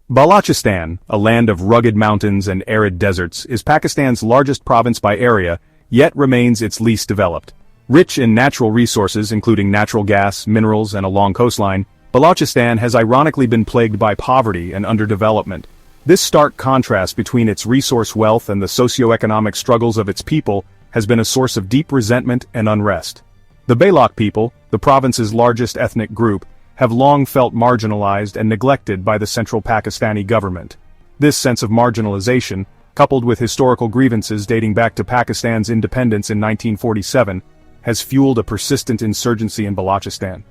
Balochistan, a land of rugged mountains and arid deserts, is Pakistan's largest province by area, yet remains its least developed. Rich in natural resources including natural gas, minerals, and a long coastline, Balochistan has ironically been plagued by poverty and underdevelopment. This stark contrast between its resource wealth and the socio-economic struggles of its people has been a source of deep resentment and unrest. The Baloch people, the province's largest ethnic group, have long felt marginalized and neglected by the central Pakistani government. This sense of marginalization, coupled with historical grievances dating back to Pakistan's independence in 1947, has fueled a persistent insurgency in Balochistan.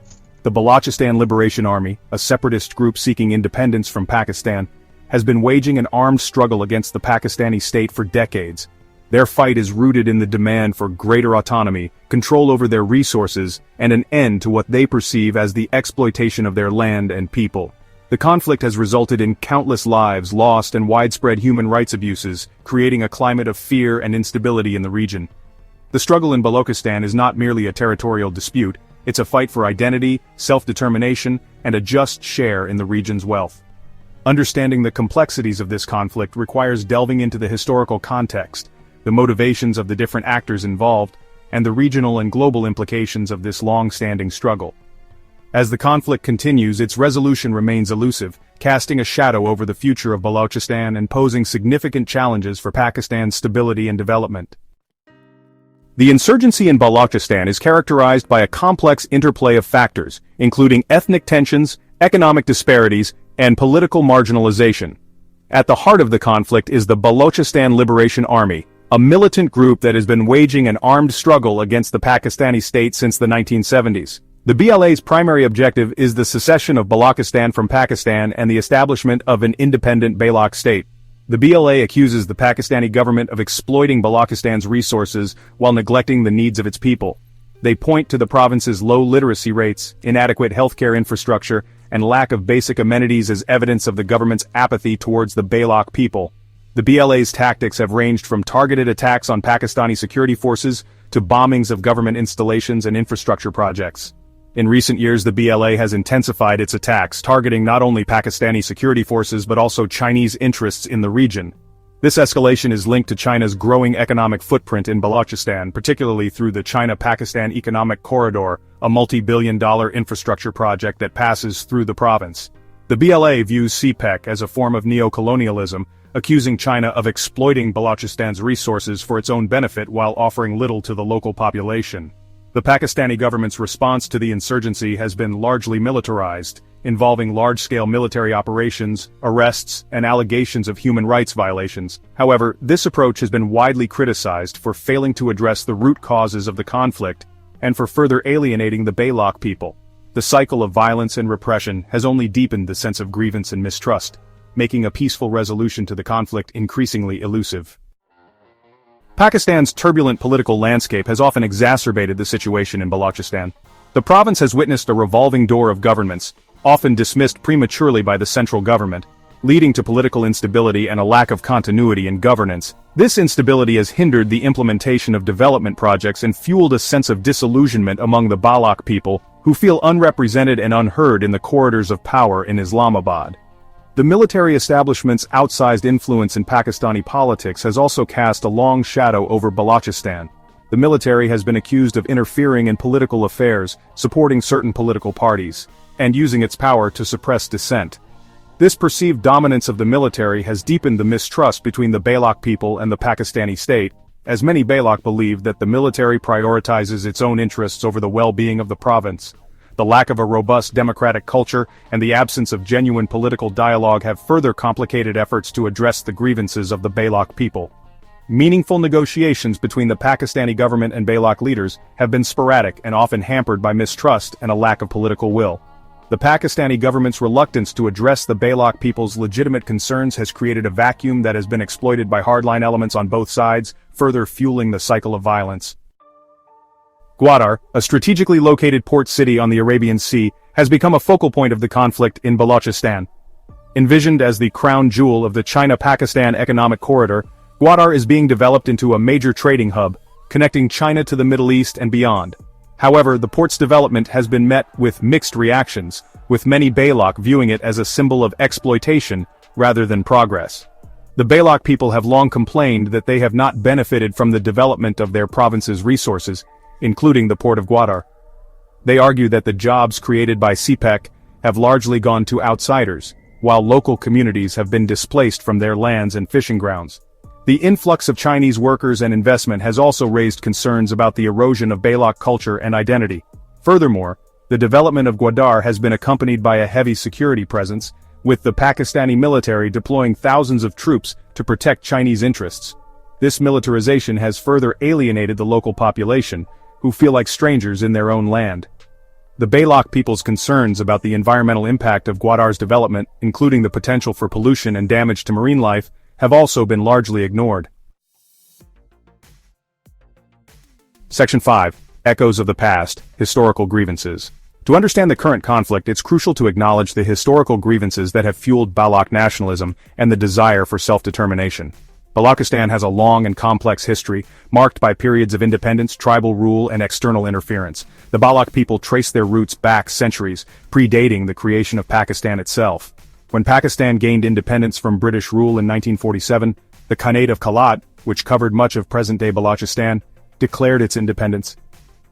The Balochistan Liberation Army, a separatist group seeking independence from Pakistan, has been waging an armed struggle against the Pakistani state for decades. Their fight is rooted in the demand for greater autonomy, control over their resources, and an end to what they perceive as the exploitation of their land and people. The conflict has resulted in countless lives lost and widespread human rights abuses, creating a climate of fear and instability in the region. The struggle in Balochistan is not merely a territorial dispute, it's a fight for identity, self-determination, and a just share in the region's wealth. Understanding the complexities of this conflict requires delving into the historical context, the motivations of the different actors involved, and the regional and global implications of this long-standing struggle. As the conflict continues, its resolution remains elusive, casting a shadow over the future of Balochistan and posing significant challenges for Pakistan's stability and development. The insurgency in Balochistan is characterized by a complex interplay of factors, including ethnic tensions, economic disparities, and political marginalization. At the heart of the conflict is the Balochistan Liberation Army, a militant group that has been waging an armed struggle against the Pakistani state since the 1970s. The BLA's primary objective is the secession of Balochistan from Pakistan and the establishment of an independent Baloch state. The BLA accuses the Pakistani government of exploiting Balochistan's resources while neglecting the needs of its people. They point to the province's low literacy rates, inadequate healthcare infrastructure, and lack of basic amenities as evidence of the government's apathy towards the Baloch people. The BLA's tactics have ranged from targeted attacks on Pakistani security forces to bombings of government installations and infrastructure projects. In recent years, the BLA has intensified its attacks, targeting not only Pakistani security forces but also Chinese interests in the region. This escalation is linked to China's growing economic footprint in Balochistan, particularly through the China-Pakistan Economic Corridor, a multi-billion-dollar infrastructure project that passes through the province. The BLA views CPEC as a form of neo-colonialism, accusing China of exploiting Balochistan's resources for its own benefit while offering little to the local population. The Pakistani government's response to the insurgency has been largely militarized, involving large-scale military operations, arrests, and allegations of human rights violations. However, this approach has been widely criticized for failing to address the root causes of the conflict and for further alienating the Baloch people. The cycle of violence and repression has only deepened the sense of grievance and mistrust, making a peaceful resolution to the conflict increasingly elusive. Pakistan's turbulent political landscape has often exacerbated the situation in Balochistan. The province has witnessed a revolving door of governments, often dismissed prematurely by the central government, leading to political instability and a lack of continuity in governance. This instability has hindered the implementation of development projects and fueled a sense of disillusionment among the Baloch people, who feel unrepresented and unheard in the corridors of power in Islamabad. The military establishment's outsized influence in Pakistani politics has also cast a long shadow over Balochistan. The military has been accused of interfering in political affairs, supporting certain political parties, and using its power to suppress dissent. This perceived dominance of the military has deepened the mistrust between the Baloch people and the Pakistani state, as many Baloch believe that the military prioritizes its own interests over the well-being of the province. The lack of a robust democratic culture and the absence of genuine political dialogue have further complicated efforts to address the grievances of the Baloch people. Meaningful negotiations between the Pakistani government and Baloch leaders have been sporadic and often hampered by mistrust and a lack of political will. The Pakistani government's reluctance to address the Baloch people's legitimate concerns has created a vacuum that has been exploited by hardline elements on both sides, further fueling the cycle of violence. Gwadar, a strategically located port city on the Arabian Sea, has become a focal point of the conflict in Balochistan. Envisioned as the crown jewel of the China-Pakistan Economic Corridor, Gwadar is being developed into a major trading hub, connecting China to the Middle East and beyond. However, the port's development has been met with mixed reactions, with many Baloch viewing it as a symbol of exploitation rather than progress. The Baloch people have long complained that they have not benefited from the development of their province's resources, including the port of Gwadar. They argue that the jobs created by CPEC have largely gone to outsiders, while local communities have been displaced from their lands and fishing grounds. The influx of Chinese workers and investment has also raised concerns about the erosion of Baloch culture and identity. Furthermore, the development of Gwadar has been accompanied by a heavy security presence, with the Pakistani military deploying thousands of troops to protect Chinese interests. This militarization has further alienated the local population, who feel like strangers in their own land. The Baloch people's concerns about the environmental impact of Gwadar's development, including the potential for pollution and damage to marine life, have also been largely ignored. Section 5. Echoes of the Past, Historical Grievances. To understand the current conflict, it's crucial to acknowledge the historical grievances that have fueled Baloch nationalism and the desire for self-determination. Balochistan has a long and complex history, marked by periods of independence, tribal rule, and external interference. The Baloch people trace their roots back centuries, predating the creation of Pakistan itself. When Pakistan gained independence from British rule in 1947, the Khanate of Kalat, which covered much of present-day Balochistan, declared its independence.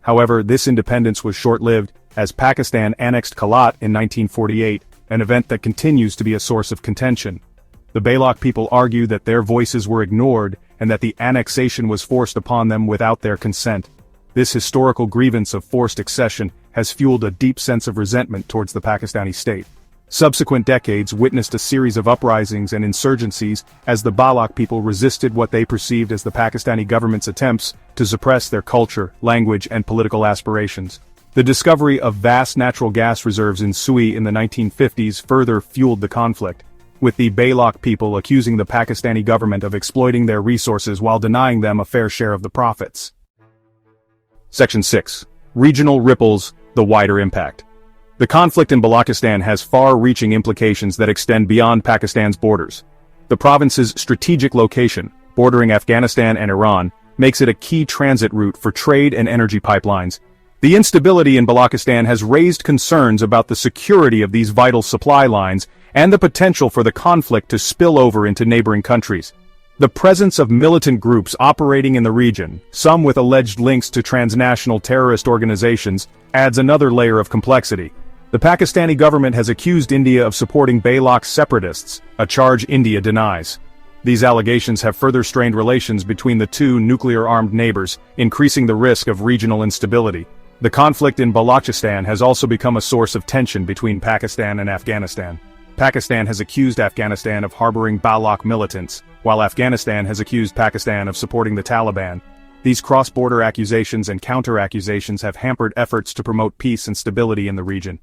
However, this independence was short-lived, as Pakistan annexed Kalat in 1948, an event that continues to be a source of contention. The Baloch people argue that their voices were ignored and that the annexation was forced upon them without their consent. This historical grievance of forced accession has fueled a deep sense of resentment towards the Pakistani state. Subsequent decades witnessed a series of uprisings and insurgencies as the Baloch people resisted what they perceived as the Pakistani government's attempts to suppress their culture, language, and political aspirations. The discovery of vast natural gas reserves in Sui in the 1950s further fueled the conflict, with the Baloch people accusing the Pakistani government of exploiting their resources while denying them a fair share of the profits. Section 6. Regional Ripples, the Wider Impact. The conflict in Balochistan has far-reaching implications that extend beyond Pakistan's borders. The province's strategic location, bordering Afghanistan and Iran, makes it a key transit route for trade and energy pipelines. The instability in Balochistan has raised concerns about the security of these vital supply lines and the potential for the conflict to spill over into neighboring countries. The presence of militant groups operating in the region, some with alleged links to transnational terrorist organizations, adds another layer of complexity. The Pakistani government has accused India of supporting Baloch separatists, a charge India denies. These allegations have further strained relations between the two nuclear-armed neighbors, increasing the risk of regional instability. The conflict in Balochistan has also become a source of tension between Pakistan and Afghanistan. Pakistan has accused Afghanistan of harboring Baloch militants, while Afghanistan has accused Pakistan of supporting the Taliban. These cross-border accusations and counter-accusations have hampered efforts to promote peace and stability in the region.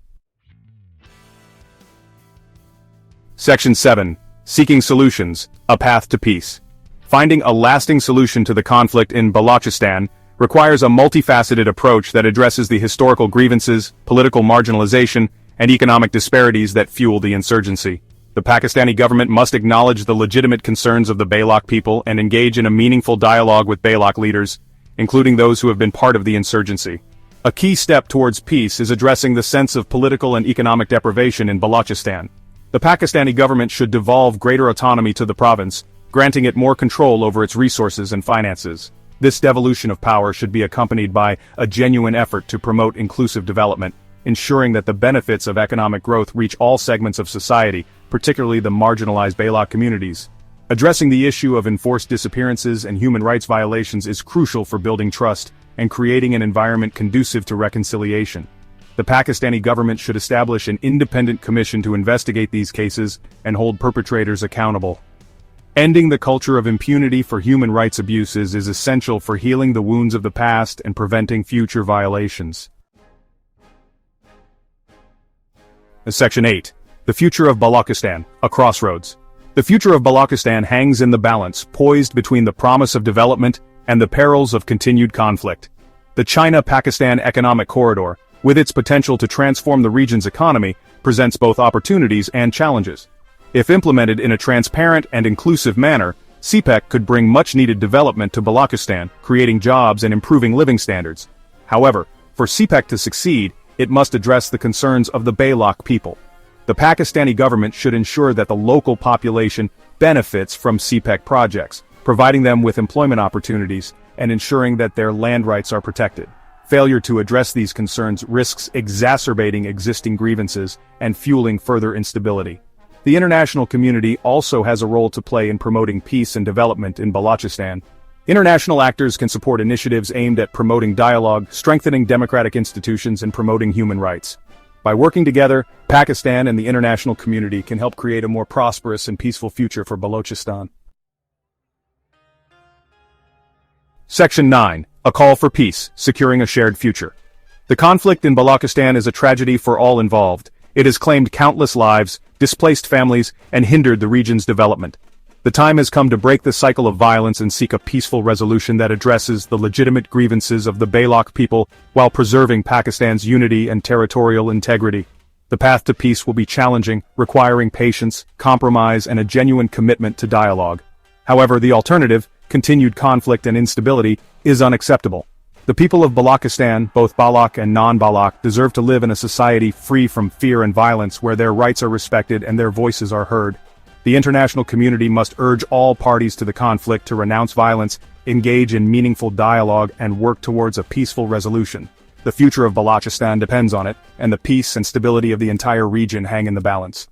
Section 7. Seeking Solutions, a Path to Peace. Finding a lasting solution to the conflict in Balochistan requires a multifaceted approach that addresses the historical grievances, political marginalization, and economic disparities that fuel the insurgency. The Pakistani government must acknowledge the legitimate concerns of the Baloch people and engage in a meaningful dialogue with Baloch leaders, including those who have been part of the insurgency. A key step towards peace is addressing the sense of political and economic deprivation in Balochistan. The Pakistani government should devolve greater autonomy to the province, granting it more control over its resources and finances. This devolution of power should be accompanied by a genuine effort to promote inclusive development, ensuring that the benefits of economic growth reach all segments of society, particularly the marginalized Baloch communities. Addressing the issue of enforced disappearances and human rights violations is crucial for building trust and creating an environment conducive to reconciliation. The Pakistani government should establish an independent commission to investigate these cases and hold perpetrators accountable. Ending the culture of impunity for human rights abuses is essential for healing the wounds of the past and preventing future violations. Section 8. The Future of Balochistan, a Crossroads. The future of Balochistan hangs in the balance, poised between the promise of development and the perils of continued conflict. The China-Pakistan Economic Corridor, with its potential to transform the region's economy, presents both opportunities and challenges. If implemented in a transparent and inclusive manner, CPEC could bring much-needed development to Balochistan, creating jobs and improving living standards. However, For CPEC to succeed, it must address the concerns of the Baloch people. The Pakistani government should ensure that the local population benefits from CPEC projects, providing them with employment opportunities and ensuring that their land rights are protected. Failure to address these concerns risks exacerbating existing grievances and fueling further instability. The international community also has a role to play in promoting peace and development in Balochistan. International actors can support initiatives aimed at promoting dialogue, strengthening democratic institutions, and promoting human rights. By working together, Pakistan and the international community can help create a more prosperous and peaceful future for Balochistan. Section 9. A Call for Peace, Securing a Shared Future. The conflict in Balochistan is a tragedy for all involved. It has claimed countless lives, displaced families, and hindered the region's development. The time has come to break the cycle of violence and seek a peaceful resolution that addresses the legitimate grievances of the Baloch people while preserving Pakistan's unity and territorial integrity. The path to peace will be challenging, requiring patience, compromise, and a genuine commitment to dialogue. However, the alternative, continued conflict and instability, is unacceptable. The people of Balochistan, both Baloch and non-Baloch, deserve to live in a society free from fear and violence where their rights are respected and their voices are heard. The international community must urge all parties to the conflict to renounce violence, engage in meaningful dialogue, and work towards a peaceful resolution. The future of Balochistan depends on it, and the peace and stability of the entire region hang in the balance.